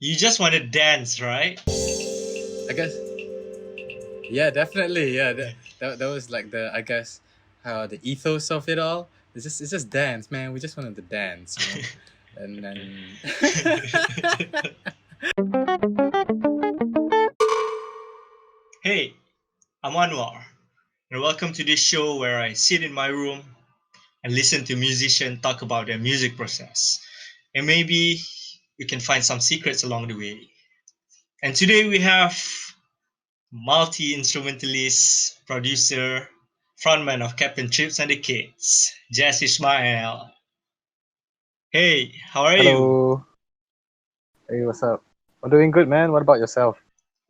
You just want to dance, right? I guess. Yeah, definitely. Yeah, that was like the I guess how the ethos of it all. It's just dance, man. We just wanted to dance, and then Hey, I'm Anwar, and welcome to this show where I sit in my room and listen to musicians talk about their music process. And maybe we can find some secrets along the way. And today we have multi instrumentalist, producer, frontman of Captain Trips and the Kids, Jes Ishmael. Hey, how are you? Hello. Hey, what's up? I'm doing good, man. What about yourself?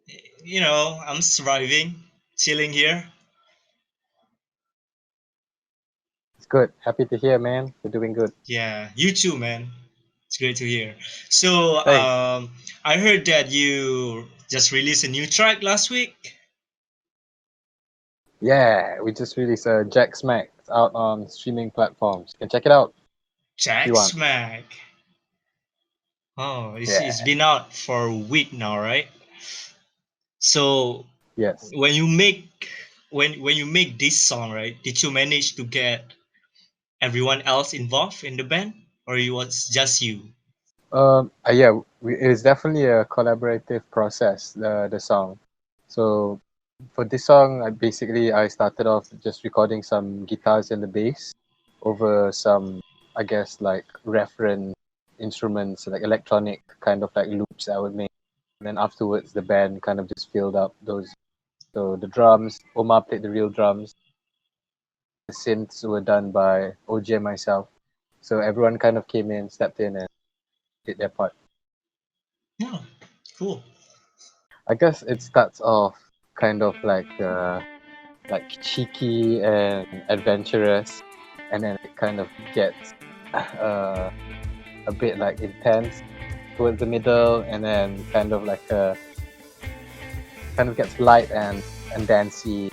I'm surviving, chilling here. It's good. Happy to hear, man. You're doing good. Yeah, you too, man. It's great to hear. So, Thanks. I heard that you just released a new track last week. Yeah, we just released Jack Smack. It's out on streaming platforms. You can check it out if you Jack want. Smack. Oh, it's Yeah. been out for a week now, right? So, Yes. when you make when you make this song, right? Did you manage to get everyone else involved in the band, or it was just you? Yeah, it's definitely a collaborative process, the song. So for this song, I started off just recording some guitars and the bass over some, I guess, like reference instruments, like electronic kind of like loops I would make. And then afterwards, the band kind of just filled up those. So the drums, Omar played the real drums. The synths were done by OJ and myself. So everyone kind of came in, stepped in, and did their part. Yeah, cool. I guess it starts off kind of like cheeky and adventurous, and then it kind of gets uh, a bit like intense towards the middle, and then kind of gets light and dancey,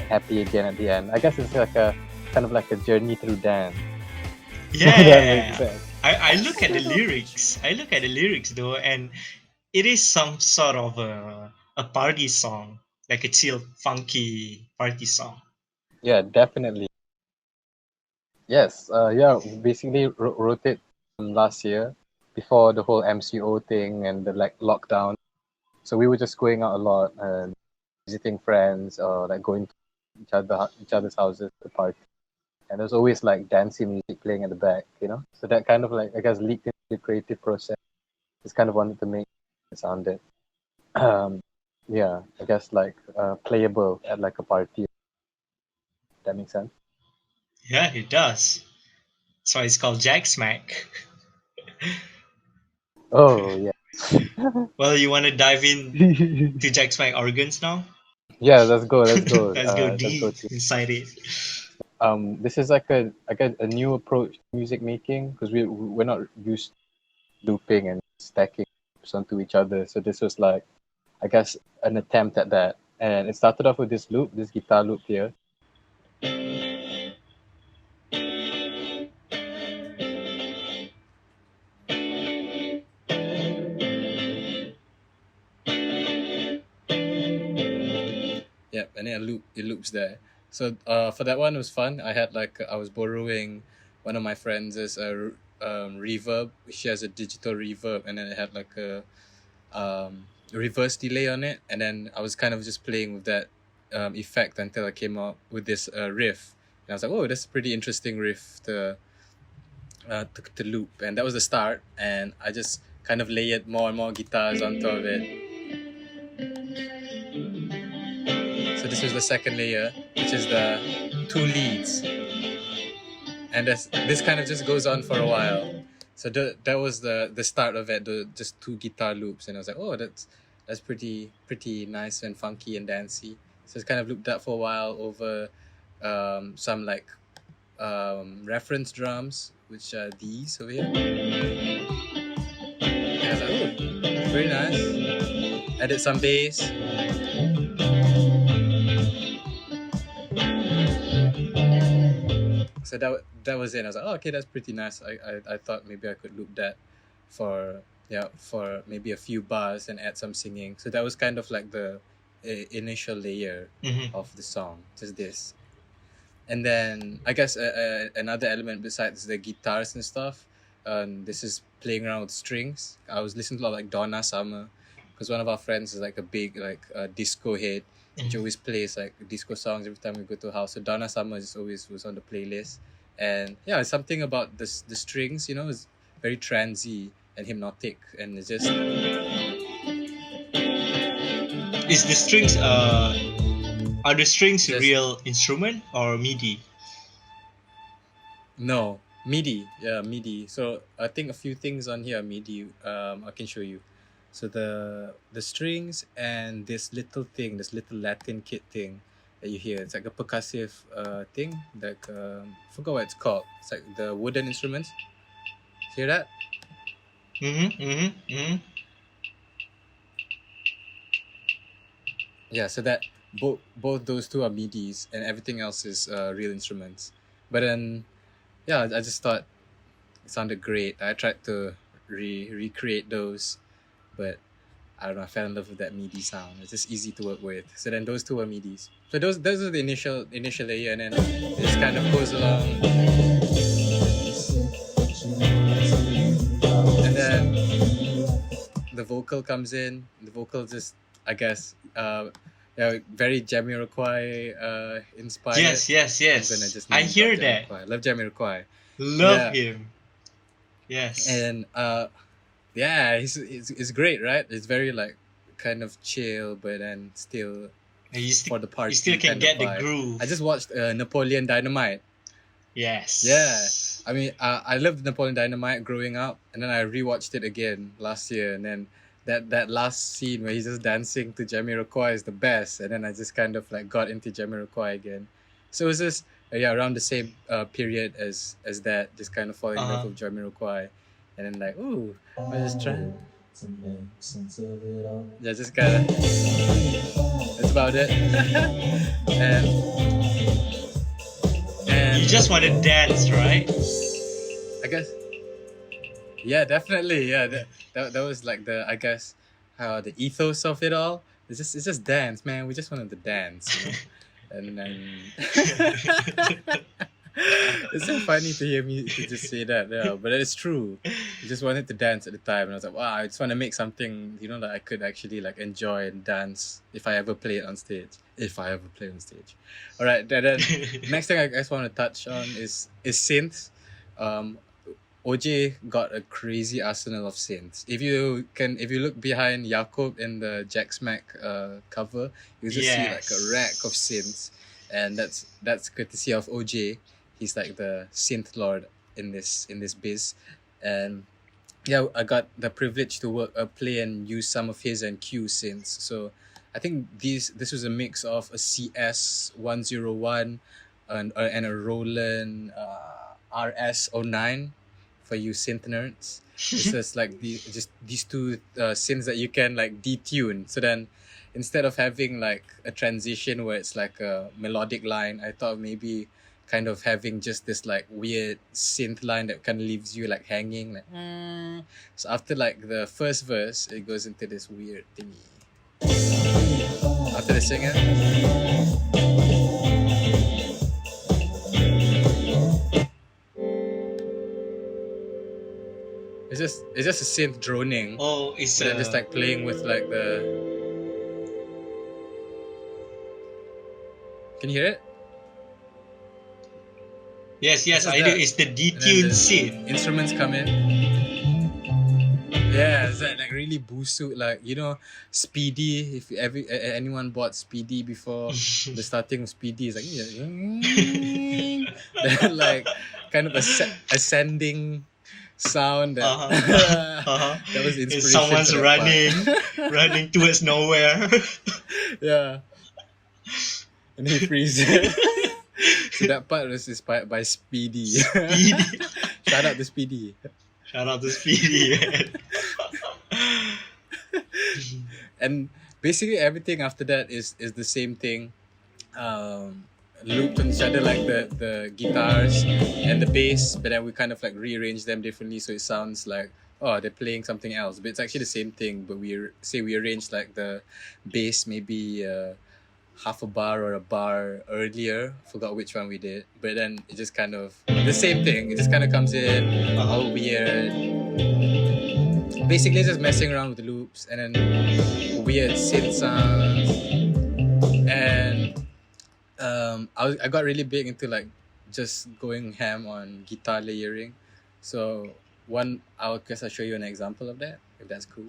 happy again at the end. I guess it's like a kind of like a journey through dance. If that makes Yeah, sense. I look at the lyrics. I look at the lyrics though, and it is some sort of a party song, like a chill, funky party song. Yeah, definitely. Yes. Yeah. Basically, wrote it last year before the whole MCO thing and the like lockdown. So we were just going out a lot and visiting friends or like going to each other's houses to party. And there's always like dancing music playing at the back. So that kind of like I guess leaked into the creative process. Just kind of wanted to make it sounded um yeah, I guess like playable at like a party. That makes sense. Yeah, it does. That's why it's called Jack Smack. Oh yeah. Well, you want to dive in to Jack Smack organs now? Yeah, let's go, let's go. Let's go Let's go deep to inside it. this is like a new approach to music making because we're not used to looping and stacking loops onto each other. So this was like I guess an attempt at that. And it started off with this loop, this guitar loop here. yeah, and then it loops there. So for that one it was fun. I was borrowing one of my friends' reverb. She has a digital reverb, and then it had like a reverse delay on it, and then I was kind of just playing with that effect until I came up with this riff, and I was like, oh, that's a pretty interesting riff to loop, and that was the start, and I just kind of layered more and more guitars on top of it. So this was the second layer, which is the two leads, and this kind of just goes on for a while. So that was the start of it, just two guitar loops, and I was like, oh, that's pretty nice and funky and dancey. So it's kind of looped that for a while over some like reference drums, which are these over here. And I was like, oh, very nice. Added some bass. So that was it. I was like, oh, okay, that's pretty nice. I thought maybe I could loop that for yeah, for maybe a few bars and add some singing. So that was kind of like the initial layer Mm-hmm. of the song, just this. And then I guess another element besides the guitars and stuff, this is playing around with strings. I was listening to a lot like Donna Summer, because one of our friends is like a big like disco head, which Mm-hmm. always plays like disco songs every time we go to a house. So Donna Summer is always was on the playlist, and yeah, it's something about the strings, is very transy and hypnotic, and it's just Is the strings are the strings a just real instrument or MIDI? no MIDI, yeah, MIDI. So I think a few things on here are MIDI. I can show you. So the strings and this little thing, this little Latin kit thing that you hear, it's like a percussive thing. Like forgot what it's called. It's like the wooden instruments. Hear that? Mm-hmm. Mm-hmm. Mm-hmm. Yeah. So that both those two are MIDIs, and everything else is real instruments. But then yeah, I just thought it sounded great. I tried to recreate those, but I don't know. I fell in love with that MIDI sound. It's just easy to work with. So then those two are MIDIs. So those are the initial layer, and then it just kind of goes along, and then the vocal comes in. The vocal just, I guess, yeah, very Jamiroquai inspired. Yes, yes, I'm gonna yes. just I name drop hear that. Jamiroquai. I love Jamiroquai. Love Yeah, him. Yes. and yeah, he's great, right? It's very like kind of chill, but then still And for the you still party can kind of get the vibe. I groove. just watched Napoleon Dynamite. Yeah, Yes. I mean, I loved Napoleon Dynamite growing up, and then I rewatched it again last year, and then that last scene where he's just dancing to Jamiroquai is the best, and then I just kind of like got into Jamiroquai again. So it was just yeah, around the same period as that, just kind of falling in love Uh-huh. with Jamiroquai, and then like ooh, I just try. Yeah, just kind of that's about it. and You and just want to dance, right? I guess yeah, definitely. Yeah, that was like the I guess the ethos of it all. It's just dance, man. We just wanted to dance. And then it's so funny to hear me to just say that, yeah, but it's true. We just wanted to dance at the time, and I was like, wow, I just want to make something that I could actually like enjoy and dance if I ever play it on stage. If I ever play on stage, all right. Then next thing I guess want to touch on is synths. Um, OJ got a crazy arsenal of synths. If you look behind Jakob in the Jack Smack cover, you just see like a rack of synths, and that's courtesy of OJ. He's like the synth lord in this biz, and yeah, I got the privilege to play and use some of his and Q synths. So I think this was a mix of a CS 101 and a Roland RS09 for you synth nerds. It's just like these two synths that you can like detune. So then instead of having like a transition where it's like a melodic line, I thought maybe kind of having just this like weird synth line that kind of leaves you like hanging like so after like the first verse it goes into this weird thingy after the singer. It's just a synth droning, Oh, it's but then just like playing with like the. Can you hear it? yes, yes, It's just I do. that. It's the And then detuned the scene. instruments come in. Yeah, it's like really busu, like Speedy. If anyone bought Speedy before, the starting of Speedy is like then like kind of ascending sound that Uh-huh. Uh-huh. that was the And inspiration someone's for that part. running towards nowhere. Yeah, and he freezes. So that part was inspired by Speedy. Speedy. Shout out to Speedy. Shout out to Speedy. And basically everything after that is the same thing, looped on each other, like the guitars and the bass, but then we kind of like rearrange them differently so it sounds like oh, they're playing something else, but it's actually the same thing. But we arrange like the bass maybe half a bar or a bar earlier. Forgot which one we did, but then it just kind of the same thing. It just kind of comes in all weird. Basically, it's just messing around with the loops and then weird synth sounds. And I got really big into like just going ham on guitar layering. So I guess I'll show you an example of that if that's cool.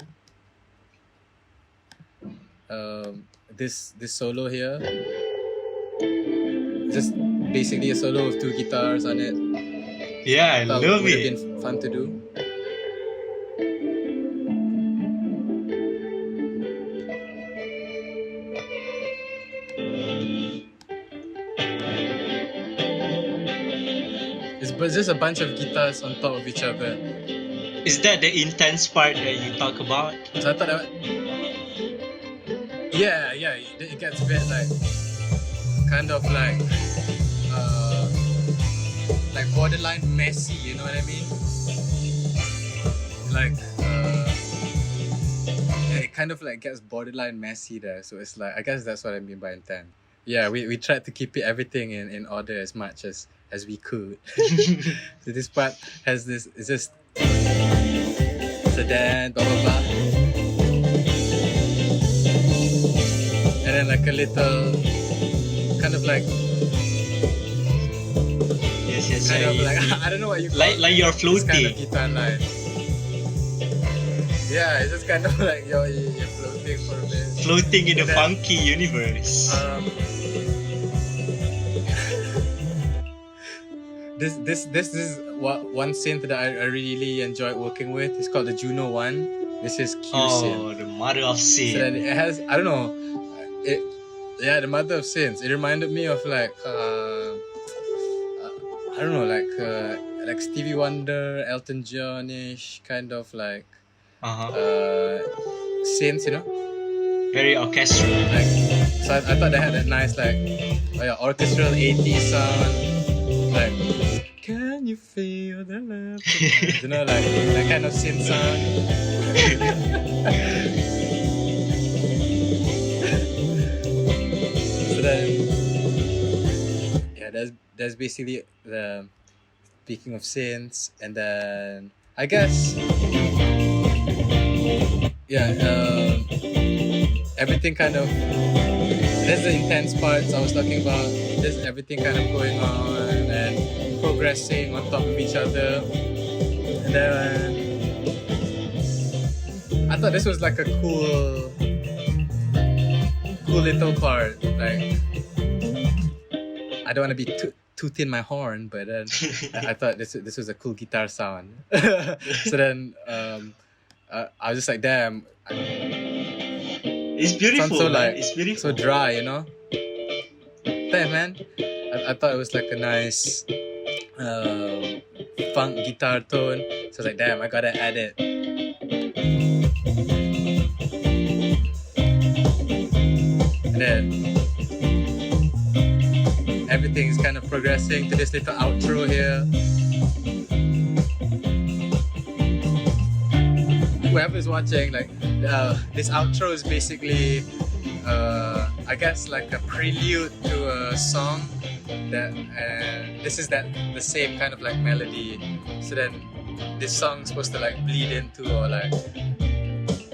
This solo here, just basically a solo with 2 guitars on it. Yeah, I Thought love would have it. been fun to do. It's just a bunch of guitars on top of each other. Is that the intense part that you talk about? So I thought yeah, it gets a bit like kind of like borderline messy, you know what I mean? Like yeah, it kind of like gets borderline messy there. So it's like I guess that's what I mean by intense. Yeah, we tried to keep everything in order as much as we could. So this part has this, it's just sedan, blah blah blah, and then like a little kind of like Yes, kind of like I don't know what you call it. like you're This kind of floating. guitar line. Yeah, it's just kind of like you're floating for a bit. Floating in a And then, funky universe. This is one synth that I really enjoyed working with. It's called the Juno One. This is Q synth. The mother of So sin. then it has, I don't know, the mother of synths. It reminded me of like I don't know, like Stevie Wonder, Elton John-ish kind of like synths, you know. Very orchestral. Like, so I thought they had that nice like orchestral 80s sound. Like, can you feel the love? You know, like that kind of synth sound. So then, yeah, that's basically the speaking of synths, and then I guess everything kind of, there's the intense parts I was talking about. There's everything kind of going on and progressing on top of each other. And then I thought this was like a cool little part. Like, I don't want to be tooting my horn, but then I thought this was a cool guitar sound. So then I was just like, damn. It's beautiful. Sounds so like it's beautiful. so dry, you know. Damn, man. I thought it was like a nice funk guitar tone. So I was like, damn, I gotta add it. And then everything is kind of progressing to this little outro here. Whoever's watching, like this outro is basically I guess like a prelude to a song that this is the same kind of like melody. So then this song is supposed to like bleed into, or like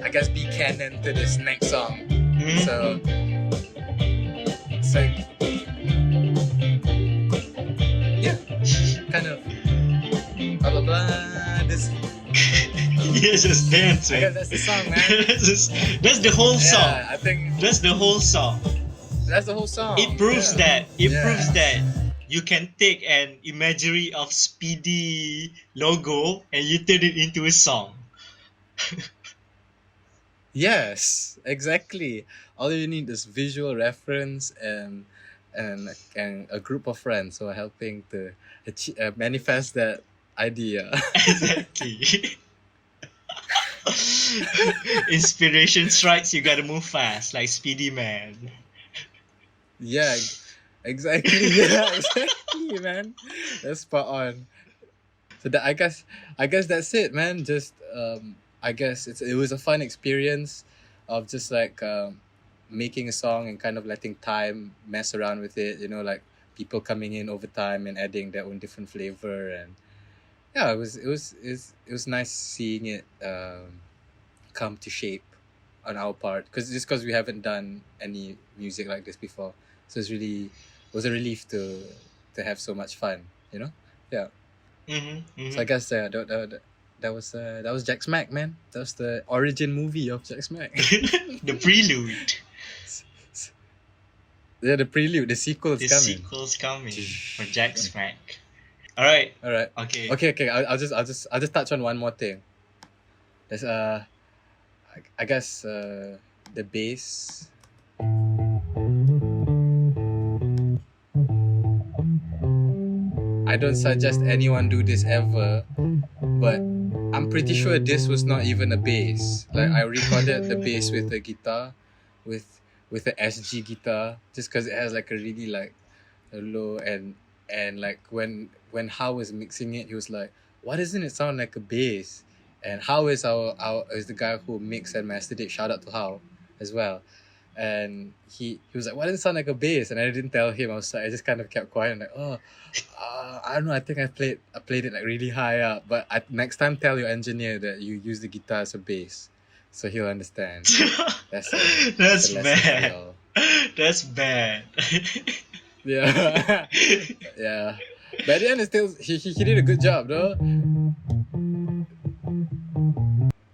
I guess be canon to this next song. So it's like, yeah, kind of blah blah blah. This Yeah, just dance, I man. guess that's the song, man. That's the whole song. Yeah, I think That's the whole song. that's the whole song. It proves Yeah. that you can take an imagery of Speedy logo and you turn it into a song. Yes, exactly. All you need is visual reference and a group of friends who are helping to manifest that idea. Exactly. Inspiration strikes, you gotta move fast, like Speedy Man. Yeah, exactly. Yeah, exactly, man. That's spot on. So that I guess that's it, man. Just I guess it was a fun experience of just like making a song and kind of letting time mess around with it. Like people coming in over time and adding their own different flavor, and yeah, it was nice seeing it come to shape on our part, because we haven't done any music like this before, so it was a relief to have so much fun. Yeah. So I guess that was Jack Smack, man. That was the origin movie of Jack Smack. The prelude. Yeah, the prelude, the sequel's The coming. sequel's coming for Jack Smack. All right. All right. Okay. Okay. I'll just touch on one more thing. There's I guess the bass. I don't suggest anyone do this ever, but I'm pretty sure this was not even a bass. Like I recorded the bass with the guitar, with the SG guitar, just because it has like a really like a low, and like when How was mixing it, he was like, "Why doesn't it sound like a bass?" And How is our is the guy who mixed and mastered it. Shout out to How as well. And he was like, "Why doesn't it sound like a bass?" And I didn't tell him. I just kind of kept quiet and like, "Oh, I don't know. I think I played it like really high up." But next time, tell your engineer that you use the guitar as a bass, so he'll understand. That's That's a lesson for bad. y'all. That's bad. Yeah, yeah. But at the end, it's still he did a good job, though.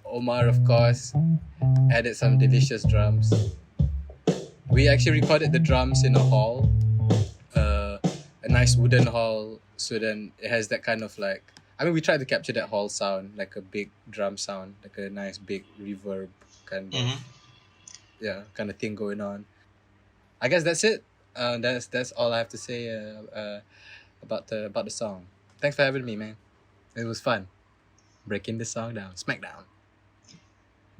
Omar, of course, added some delicious drums. We actually recorded the drums in a hall, a nice wooden hall. So then it has that kind of like, we tried to capture that hall sound, like a big drum sound, like a nice big reverb kind of, Mhm. kind of thing going on. I guess that's it. That's all I have to say about the song. Thanks for having me, man. It was fun breaking the song down. Smackdown.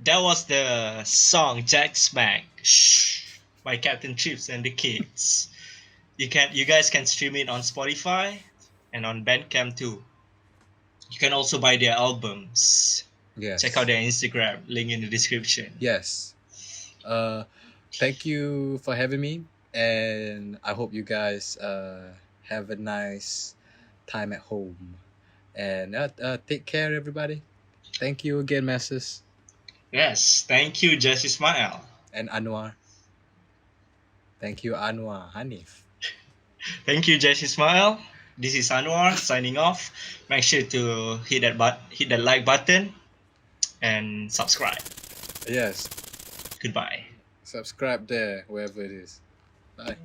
That was the song Jack Smack Shh, by Captain Trips and the Kids. You guys can stream it on Spotify and on Bandcamp too. You can also buy their albums. Check out Yes. their Instagram, link in the description. Yes. Thank you for having me, and I hope you guys have a nice time at home. And take care, everybody. Thank you again, Masters Yes, thank you, Jes Ishmael. and Anwar. Thank you, Anwar Hanif. Thank you, Jes Ismail. This is Anwar signing off. Make sure to hit that like button and subscribe. Yes, Goodbye. subscribe there, wherever it is. Bye.